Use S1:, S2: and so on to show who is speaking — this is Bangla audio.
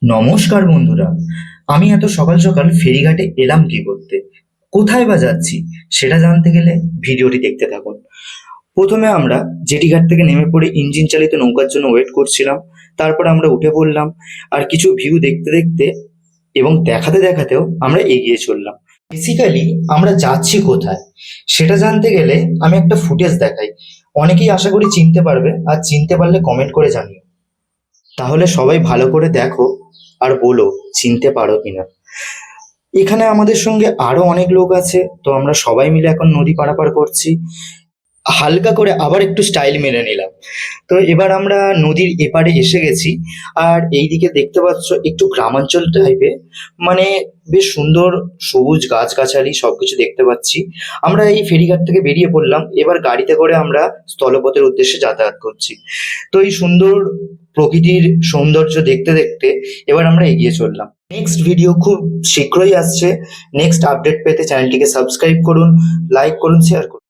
S1: নমস্কার বন্ধুরা। আমি এত সকাল সকাল ফেরিঘাটে এলাম কি করতে, কোথায় বা যাচ্ছি সেটা জানতে গেলে ভিডিওটি দেখতে থাকুন। প্রথমে আমরা জেটি ঘাট থেকে নেমে পড়ে ইঞ্জিন চালিত নৌকার জন্য ওয়েট করছিলাম। তারপর আমরা উঠে পড়লাম আর কিছু ভিউ দেখতে দেখতে এবং দেখাতে দেখাতেও আমরা এগিয়ে চললাম। বেসিক্যালি আমরা যাচ্ছি কোথায় সেটা জানতে গেলে আমি একটা ফুটেজ দেখাই, অনেকেই আশা করি চিনতে পারবে, আর চিনতে পারলে কমেন্ট করে জানিও। তাহলে সবাই ভালো করে দেখো আর বলো চিনতে পারো কিনা। এখানে আমাদের সঙ্গে আরো অনেক লোক আছে, তো আমরা সবাই মিলে এখন নদী পারাপার করছি। হালকা করে আবার একটু স্টাইল মেরে নিলাম। তো এবার আমরা নদীর এপারে এসে গেছি। আর এইদিকে দেখতে পাচ্ছ একটু গ্রামাঞ্চল টাইপের, মানে বেশ সুন্দর সবুজ গাছগাছালি সবকিছু দেখতে পাচ্ছি। আমরা এই ফেরিঘাট থেকে বেরিয়ে পড়লাম, এবার গাড়িতে করে আমরা স্থলপথের উদ্দেশ্যে যাতায়াত করছি। তো এই সুন্দর প্রকৃতির সৌন্দর্য দেখতে দেখতে এবার আমরা এগিয়ে চললাম। নেক্সট ভিডিও খুব শীঘ্রই আসছে। নেক্সট আপডেট পেতে চ্যানেলটিকে সাবস্ক্রাইব করুন, লাইক করুন, শেয়ার করুন।